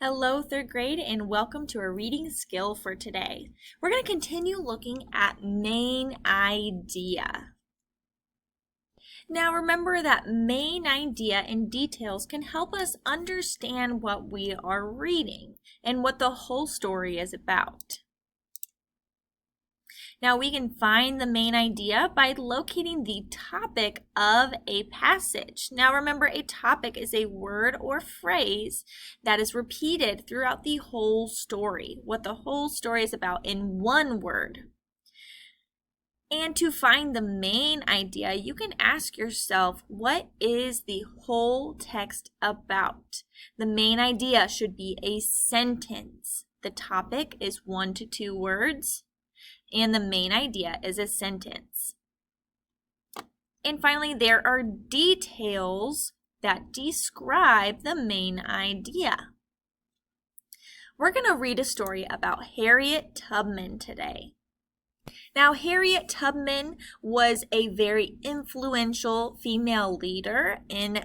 Hello, third grade, and welcome to our reading skill for today. We're going to continue looking at main idea. Now remember that main idea and details can help us understand what we are reading and what the whole story is about. Now we can find the main idea by locating the topic of a passage. Now remember, a topic is a word or phrase that is repeated throughout the whole story, what the whole story is about in one word. And to find the main idea, you can ask yourself, what is the whole text about? The main idea should be a sentence. The topic is 1 to 2 words. And the main idea is a sentence. And finally, there are details that describe the main idea. We're going to read a story about Harriet Tubman today. Now, Harriet Tubman was a very influential female leader in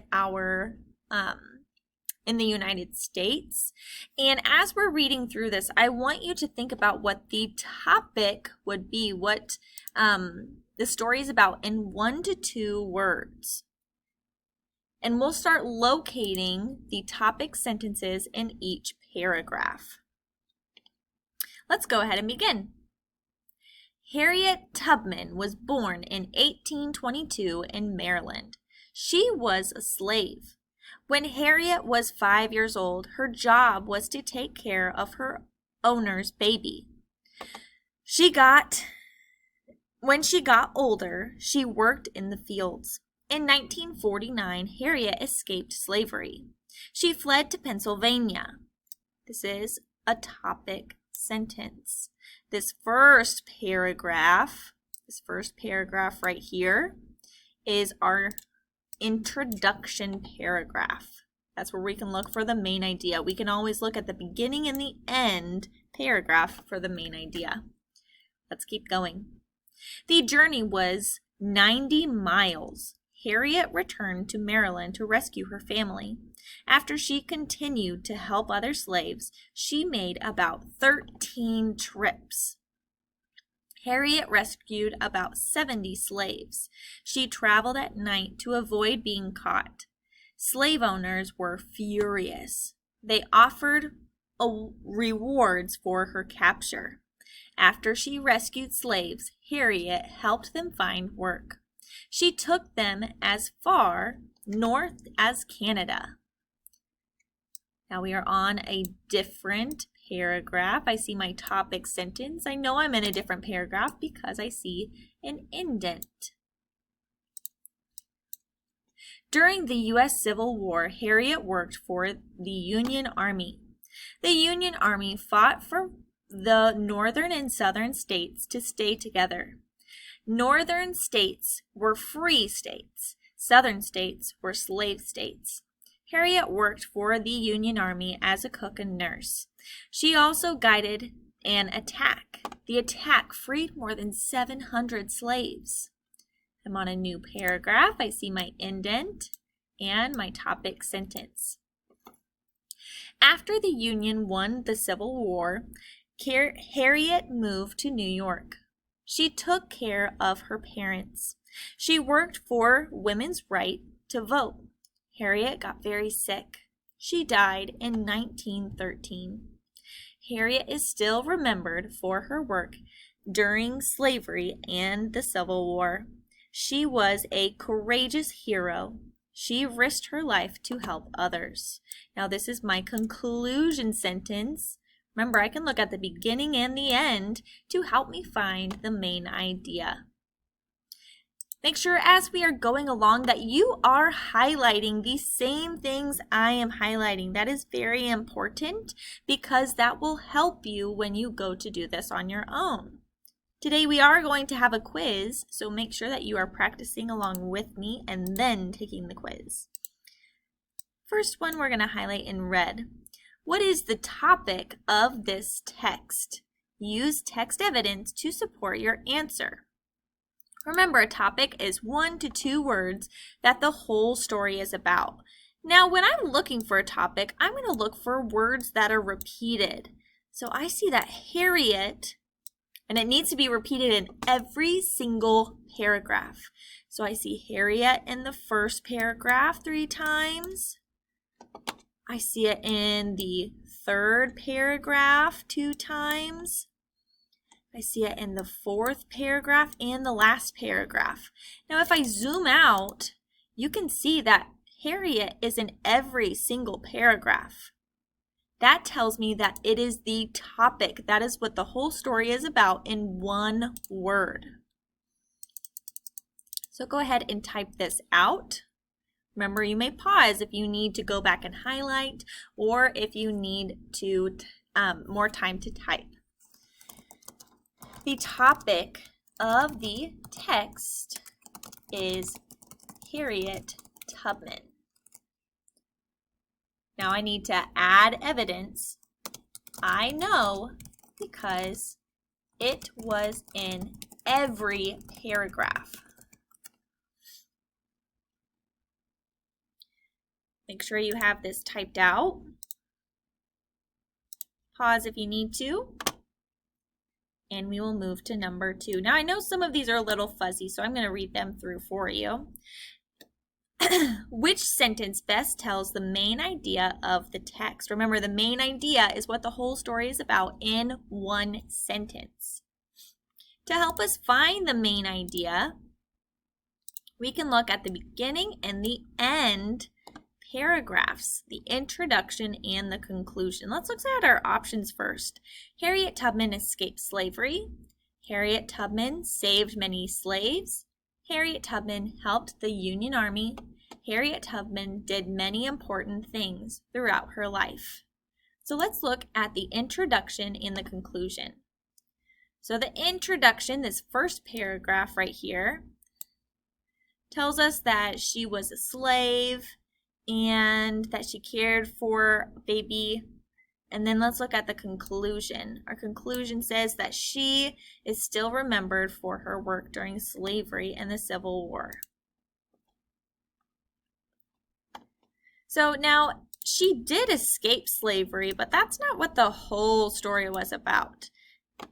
the United States. And as we're reading through this, I want you to think about what the topic would be, what the story is about in 1 to 2 words. And we'll start locating the topic sentences in each paragraph. Let's go ahead and begin. Harriet Tubman was born in 1822 in Maryland. She was a slave. When Harriet was 5 years old, her job was to take care of her owner's baby. When she got older, she worked in the fields. In 1949, Harriet escaped slavery. She fled to Pennsylvania. This is a topic sentence. This first paragraph right here is our introduction paragraph. That's where we can look for the main idea. We can always look at the beginning and the end paragraph for the main idea. Let's keep going. The journey was 90 miles. Harriet returned to Maryland to rescue her family. After she continued to help other slaves, she made about 13 trips. Harriet rescued about 70 slaves. She traveled at night to avoid being caught. Slave owners were furious. They offered rewards for her capture. After she rescued slaves, Harriet helped them find work. She took them as far north as Canada. Now we are on a different paragraph. I see my topic sentence. I know I'm in a different paragraph because I see an indent. During the U.S. Civil War, Harriet worked for the Union Army. The Union Army fought for the northern and southern states to stay together. Northern states were free states. Southern states were slave states. Harriet worked for the Union Army as a cook and nurse. She also guided an attack. The attack freed more than 700 slaves. I'm on a new paragraph. I see my indent and my topic sentence. After the Union won the Civil War, Harriet moved to New York. She took care of her parents. She worked for women's right to vote. Harriet got very sick. She died in 1913. Harriet is still remembered for her work during slavery and the Civil War. She was a courageous hero. She risked her life to help others. Now this is my conclusion sentence. Remember, I can look at the beginning and the end to help me find the main idea. Make sure as we are going along that you are highlighting the same things I am highlighting. That is very important because that will help you when you go to do this on your own. Today we are going to have a quiz, so make sure that you are practicing along with me and then taking the quiz. First one we're going to highlight in red. What is the topic of this text? Use text evidence to support your answer. Remember, a topic is 1 to 2 words that the whole story is about. Now, when I'm looking for a topic, I'm going to look for words that are repeated. So I see that Harriet, and it needs to be repeated in every single paragraph. So I see Harriet in the first paragraph 3 times. I see it in the third paragraph 2 times. I see it in the fourth paragraph and the last paragraph. Now, if I zoom out, you can see that Harriet is in every single paragraph. That tells me that it is the topic. That is what the whole story is about in one word. So go ahead and type this out. Remember, you may pause if you need to go back and highlight or if you need to more time to type. The topic of the text is Harriet Tubman. Now I need to add evidence. I know because it was in every paragraph. Make sure you have this typed out. Pause if you need to. And we will move to number 2. Now I know some of these are a little fuzzy, so I'm going to read them through for you. Which sentence best tells the main idea of the text? Remember, the main idea is what the whole story is about in one sentence. To help us find the main idea, we can look at the beginning and the end paragraphs, the introduction and the conclusion. Let's look at our options first. Harriet Tubman escaped slavery. Harriet Tubman saved many slaves. Harriet Tubman helped the Union Army. Harriet Tubman did many important things throughout her life. So let's look at the introduction and the conclusion. So the introduction, this first paragraph right here, tells us that she was a slave and that she cared for a baby. And then let's look at the conclusion. Our conclusion says that she is still remembered for her work during slavery and the Civil War. So now, she did escape slavery, but that's not what the whole story was about.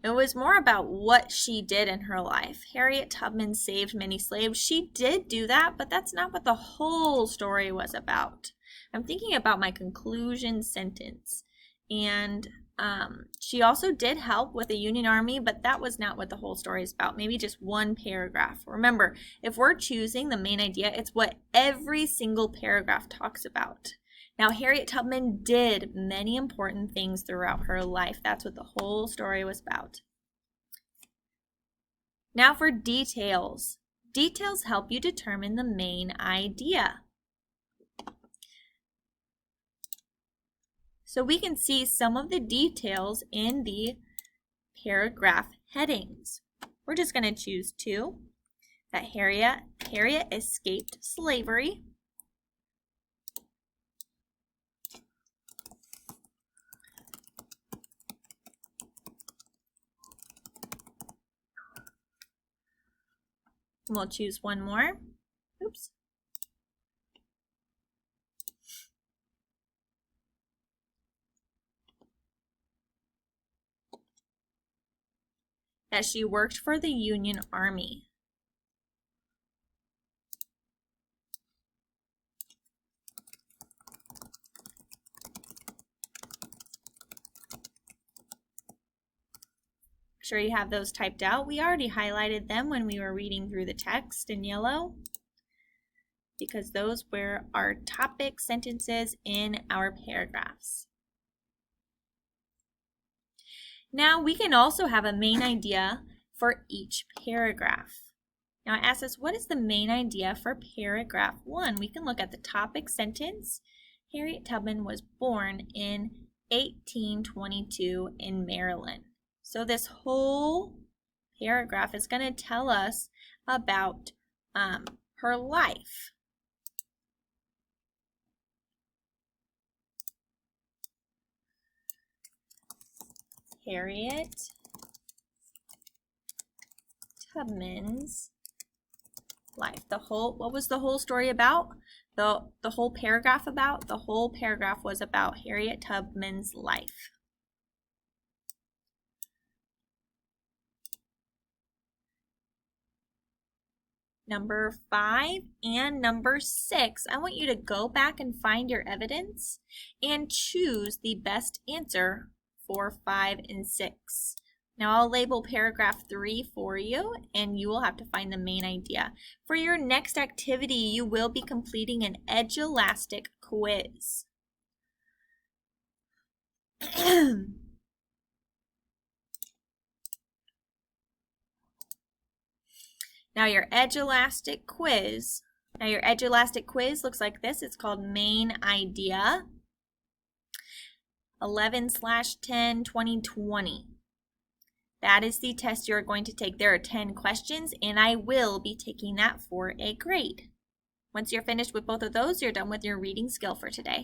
It was more about what she did in her life. Harriet Tubman saved many slaves. She did do that, but that's not what the whole story was about. I'm thinking about my conclusion sentence. And she also did help with the Union Army, but that was not what the whole story is about. Maybe just one paragraph. Remember, if we're choosing the main idea, it's what every single paragraph talks about. Now, Harriet Tubman did many important things throughout her life. That's what the whole story was about. Now for details. Details help you determine the main idea. So we can see some of the details in the paragraph headings. We're just going to choose 2. That Harriet escaped slavery. We'll choose one more. Oops. That she worked for the Union Army. Make sure you have those typed out. We already highlighted them when we were reading through the text in yellow, because those were our topic sentences in our paragraphs. Now we can also have a main idea for each paragraph. Now it asks us, what is the main idea for paragraph 1? We can look at the topic sentence. Harriet Tubman was born in 1822 in Maryland. So this whole paragraph is going to tell us about her life. Harriet Tubman's life. What was the whole story about? The whole paragraph about? The whole paragraph was about Harriet Tubman's life. Number 5 and number 6, I want you to go back and find your evidence and choose the best answer for 5 and 6. Now I'll label paragraph 3 for you, and you will have to find the main idea. For your next activity, you will be completing an Edge-Elastic quiz. Now your Edge-Elastic quiz looks like this. It's called Main Idea 11/10/2020. That is the test you're going to take. There are 10 questions, and I will be taking that for a grade. Once you're finished with both of those, you're done with your reading skill for today.